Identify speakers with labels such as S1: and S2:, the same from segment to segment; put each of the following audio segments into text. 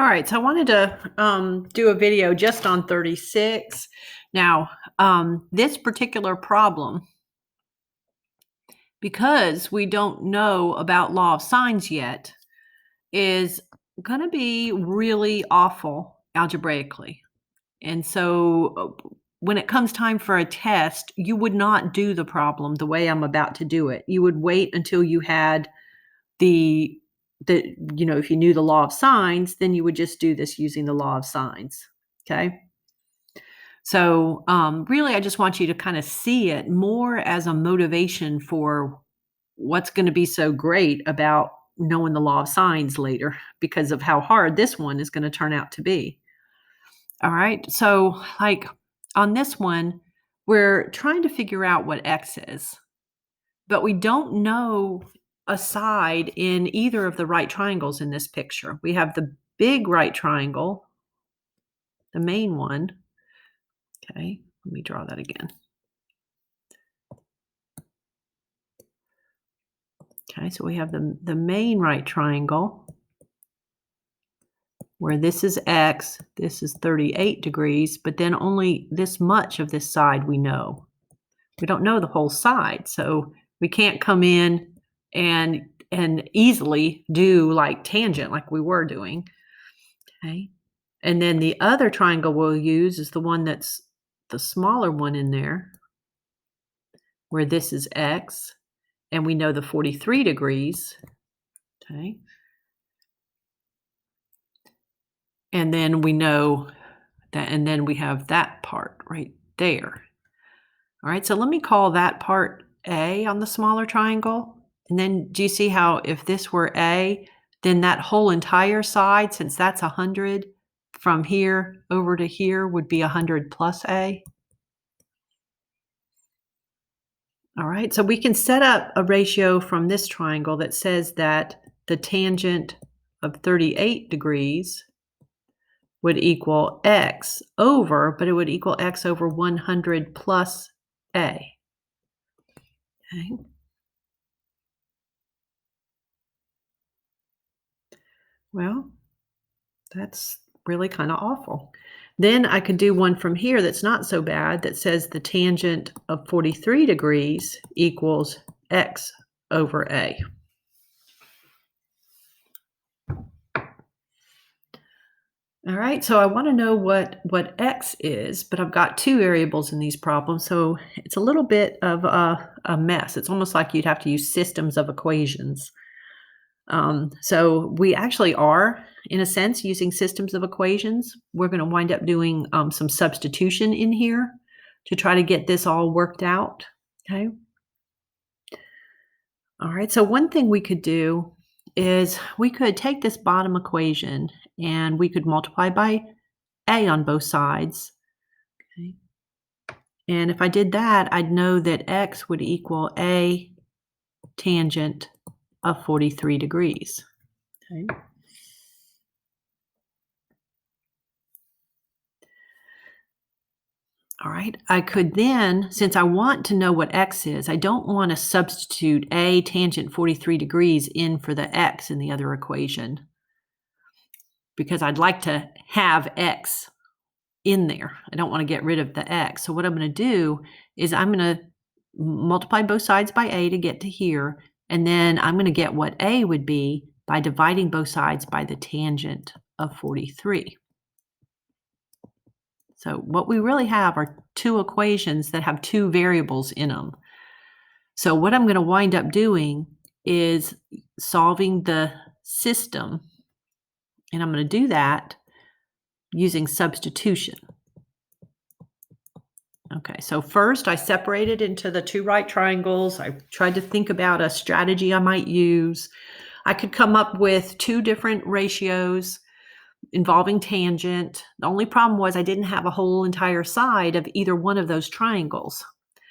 S1: All right, so I wanted to do a video just on 36. Now, this particular problem, because we don't know about law of signs yet, is going to be really awful algebraically. And so when it comes time for a test, you would not do the problem the way I'm about to do it. You would wait until you had if you knew the law of signs, then you would just do this using the law of signs. Okay. So really, I just want you to kind of see it more as a motivation for what's going to be so great about knowing the law of signs later because of how hard this one is going to turn out to be. All right. So like on this one, we're trying to figure out what X is, but we don't know a side in either of the right triangles in this picture. We have the big right triangle, the main one. Okay, let me draw that again. Okay, so we have the main right triangle where this is X, this is 38 degrees, but then only this much of this side we know. We don't know the whole side, so we can't come in and easily do like tangent like we were doing. Okay. And then the other triangle we'll use is the one that's the smaller one in there, where this is X, and we know the 43 degrees. Okay. And then we know that, and then we have that part right there. All right, so let me call that part A on the smaller triangle. And then do you see how if this were A, then that whole entire side, since that's 100, from here over to here would be 100 plus A? All right, so we can set up a ratio from this triangle that says that the tangent of 38 degrees would equal X over, but it would equal X over 100 plus A. Okay. Well, that's really kind of awful. Then I could do one from here that's not so bad that says the tangent of 43 degrees equals X over A. All right, so I want to know what X is, but I've got two variables in these problems, so it's a little bit of a mess. It's almost like you'd have to use systems of equations. So we actually are, in a sense, using systems of equations. We're going to wind up doing some substitution in here to try to get this all worked out. Okay. All right, so one thing we could do is we could take this bottom equation and we could multiply by A on both sides. Okay. And if I did that, I'd know that X would equal A tangent of 43 degrees. Okay. All right, I could then, since I want to know what X is, I don't want to substitute A tangent 43 degrees in for the X in the other equation because I'd like to have X in there. I don't want to get rid of the X. So what I'm going to do is I'm going to multiply both sides by A to get to here, and then I'm going to get what A would be by dividing both sides by the tangent of 43. So what we really have are two equations that have two variables in them. So what I'm going to wind up doing is solving the system, and I'm going to do that using substitution. Okay, so first I separated into the two right triangles. I tried to think about a strategy I might use. I could come up with two different ratios involving tangent. The only problem was I didn't have a whole entire side of either one of those triangles.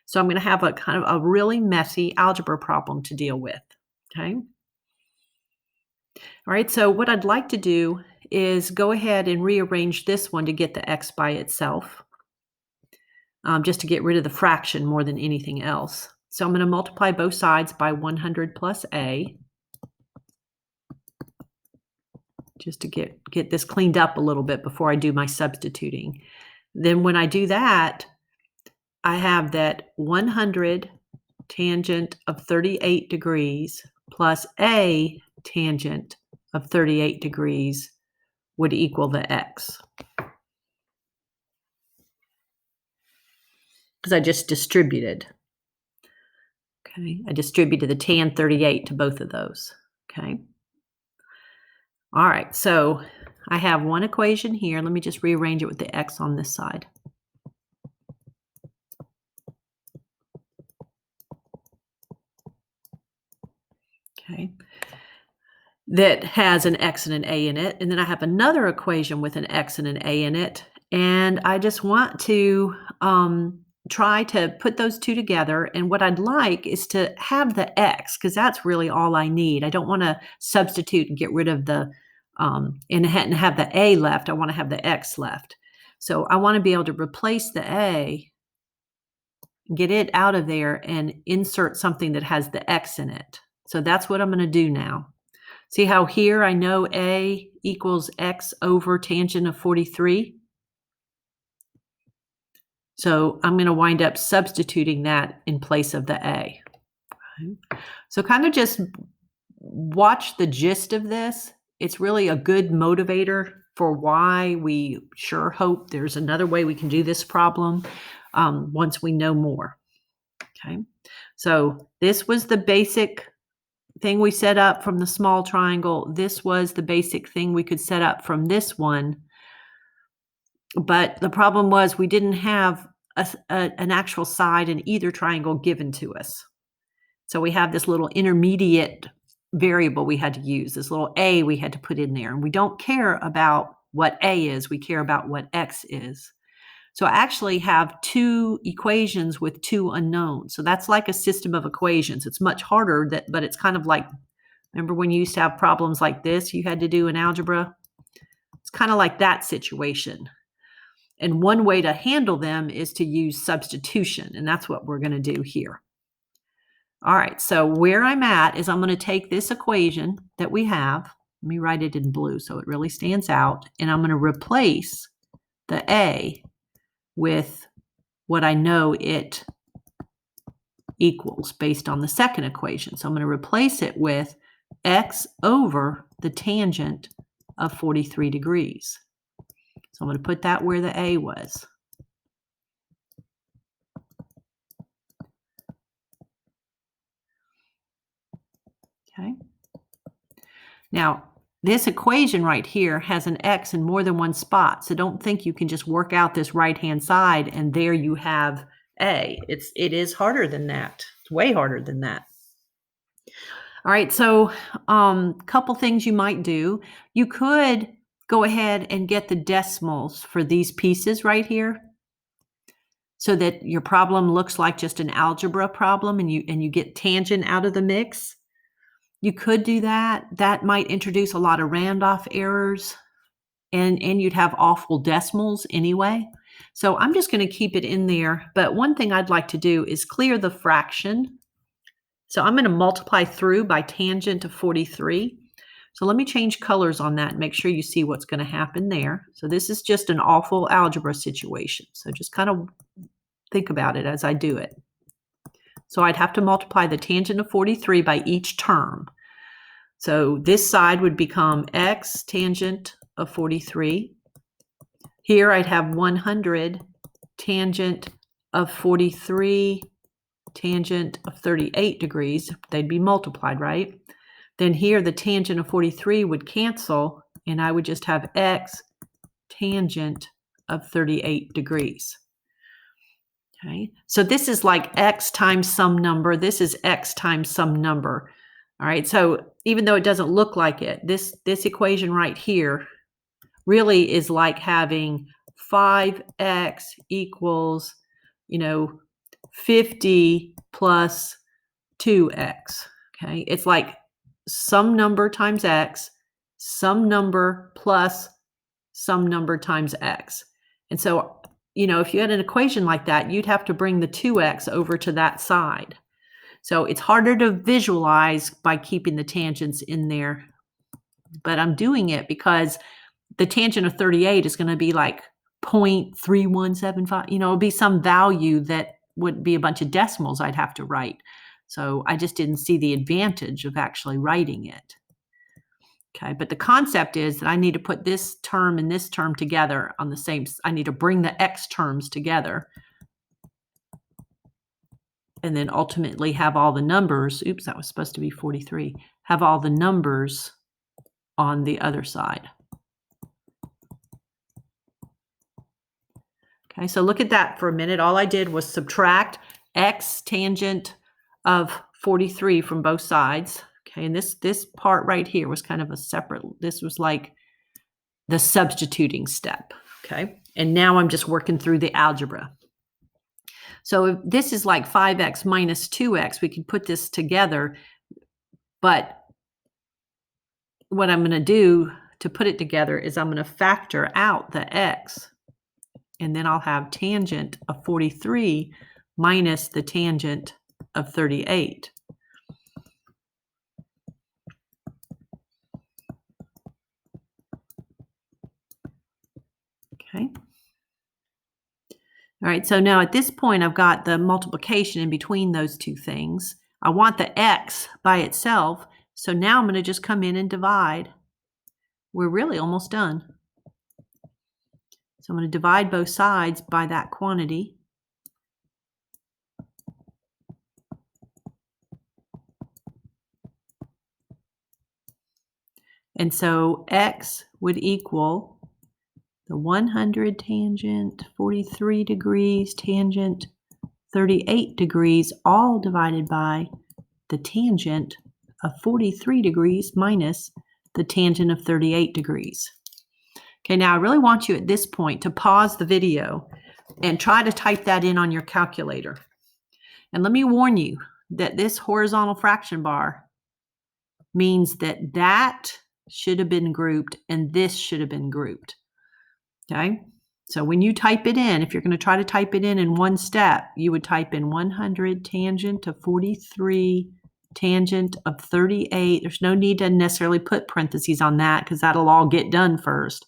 S1: So I'm going to have a kind of a really messy algebra problem to deal with. Okay. All right, so what I'd like to do is go ahead and rearrange this one to get the X by itself, just to get rid of the fraction more than anything else. So I'm going to multiply both sides by 100 plus A. just to get this cleaned up a little bit before I do my substituting. Then when I do that, I have that 100 tangent of 38 degrees plus a tangent of 38 degrees would equal the x. Because I just distributed. Okay, I distributed the tan 38 to both of those. Okay. All right, so I have one equation here. Let me just rearrange it with the x on this side. Okay. That has an x and an a in it. And then I have another equation with an x and an a in it. And I just want to try to put those two together. And what I'd like is to have the x, because that's really all I need. I don't want to substitute and get rid of the and have the a left. I want to have the x left. So I want to be able to replace the a, get it out of there, and insert something that has the x in it. So that's what I'm going to do now. See how here I know a equals x over tangent of 43? So I'm going to wind up substituting that in place of the a. Okay. So kind of just watch the gist of this. It's really a good motivator for why we sure hope there's another way we can do this problem once we know more. Okay. So this was the basic thing we set up from the small triangle. This was the basic thing we could set up from this one. But the problem was we didn't have an actual side in either triangle given to us. So we have this little intermediate variable we had to use, this little a we had to put in there. And we don't care about what a is, we care about what x is. So I actually have two equations with two unknowns. So that's like a system of equations. It's much harder, but it's kind of like, remember when you used to have problems like this you had to do in algebra? It's kind of like that situation. And one way to handle them is to use substitution, and that's what we're going to do here. All right, so where I'm at is I'm going to take this equation that we have. Let me write it in blue so it really stands out. And I'm going to replace the a with what I know it equals based on the second equation. So I'm going to replace it with x over the tangent of 43 degrees. So I'm going to put that where the a was. Okay. Now, this equation right here has an x in more than one spot. So don't think you can just work out this right-hand side and there you have a. It is harder than that. It's way harder than that. All right, so couple things you might do. You could go ahead and get the decimals for these pieces right here so that your problem looks like just an algebra problem and you get tangent out of the mix. You could do that. That might introduce a lot of Randolph errors and you'd have awful decimals anyway. So I'm just going to keep it in there. But one thing I'd like to do is clear the fraction. So I'm going to multiply through by tangent of 43. So let me change colors on that and make sure you see what's going to happen there. So this is just an awful algebra situation. So just kind of think about it as I do it. So I'd have to multiply the tangent of 43 by each term. So this side would become x tangent of 43. Here I'd have 100 tangent of 43 tangent of 38 degrees. They'd be multiplied, right? Then here the tangent of 43 would cancel and I would just have x tangent of 38 degrees. Okay, so this is like x times some number. This is x times some number. All right, so even though it doesn't look like it, this equation right here really is like having 5x equals, 50 plus 2x. Okay, it's like some number times x, some number plus some number times x. And so, if you had an equation like that, you'd have to bring the 2x over to that side. So it's harder to visualize by keeping the tangents in there. but I'm doing it because the tangent of 38 is going to be like 0.3175, it'll be some value that would be a bunch of decimals I'd have to write. So I just didn't see the advantage of actually writing it. Okay, but the concept is that I need to put this term and this term together on the same, I need to bring the x terms together and then ultimately have all the numbers, oops, that was supposed to be 43, have all the numbers on the other side. Okay, so look at that for a minute. All I did was subtract x tangent of 43 from both sides. Okay, and this part right here was kind of a separate, this was like the substituting step. Okay, and now I'm just working through the algebra. So if this is like 5x minus 2x, we can put this together, but what I'm going to do to put it together is I'm going to factor out the x, and then I'll have tangent of 43 minus the tangent of 38. Okay. All right, so now at this point, I've got the multiplication in between those two things. I want the x by itself, so now I'm going to just come in and divide. We're really almost done. So I'm going to divide both sides by that quantity. And so x would equal the 100 tangent, 43 degrees, tangent, 38 degrees, all divided by the tangent of 43 degrees minus the tangent of 38 degrees. Okay, now I really want you at this point to pause the video and try to type that in on your calculator. And let me warn you that this horizontal fraction bar means that that should have been grouped and this should have been grouped. Okay, so when you type it in, if you're going to try to type it in one step, you would type in 100 tangent of 43 tangent of 38. There's no need to necessarily put parentheses on that because that'll all get done first.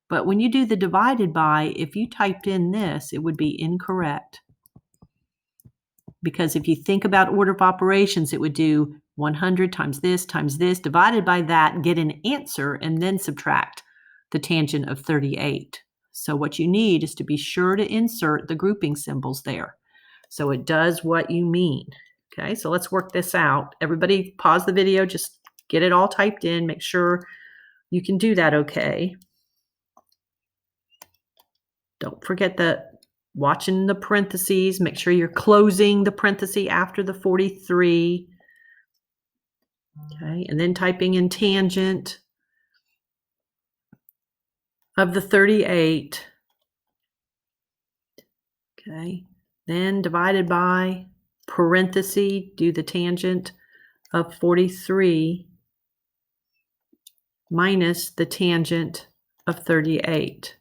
S1: But when you do the divided by, if you typed in this, it would be incorrect. Because if you think about order of operations, it would do 100 times this, divided by that, get an answer, and then subtract the tangent of 38. So what you need is to be sure to insert the grouping symbols there. So it does what you mean. Okay, so let's work this out. Everybody pause the video, just get it all typed in, make sure you can do that okay. Don't forget that watching the parentheses, make sure you're closing the parenthesis after the 43. Okay, and then typing in tangent of the 38. Okay, then divided by parenthesis, do the tangent of 43 minus the tangent of 38.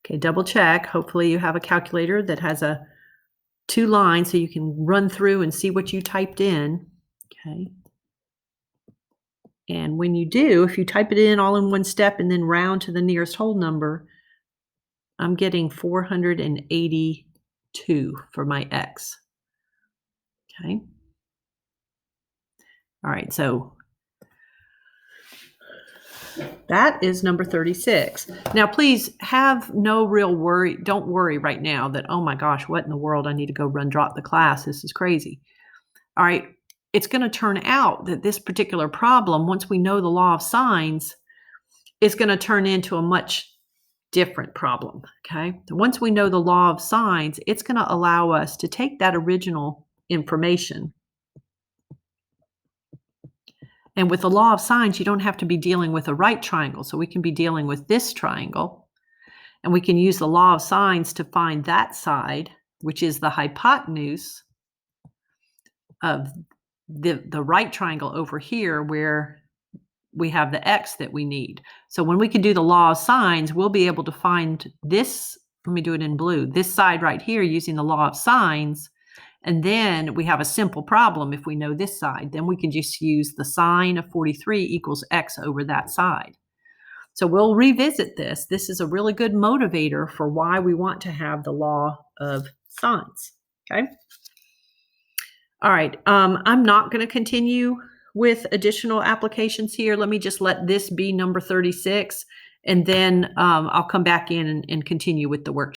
S1: Okay, double check. Hopefully you have a calculator that has two lines so you can run through and see what you typed in. Okay. And when you do, if you type it in all in one step and then round to the nearest whole number, I'm getting 482 for my x. Okay. All right, so that is number 36. Now, please have no real worry. Don't worry right now that, oh my gosh, what in the world? I need to go drop the class. This is crazy. All right. It's going to turn out that this particular problem, once we know the law of sines, is going to turn into a much different problem. Okay. Once we know the law of sines, it's going to allow us to take that original information. And with the law of sines, you don't have to be dealing with a right triangle. So we can be dealing with this triangle. And we can use the law of sines to find that side, which is the hypotenuse of the right triangle over here where we have the x that we need. So when we can do the law of sines, we'll be able to find this, let me do it in blue, this side right here using the law of sines. And then we have a simple problem if we know this side. Then we can just use the sine of 43 equals x over that side. So we'll revisit this. This is a really good motivator for why we want to have the law of sines, okay? All right, I'm not going to continue with additional applications here. Let me just let this be number 36, and then I'll come back in and continue with the worksheet.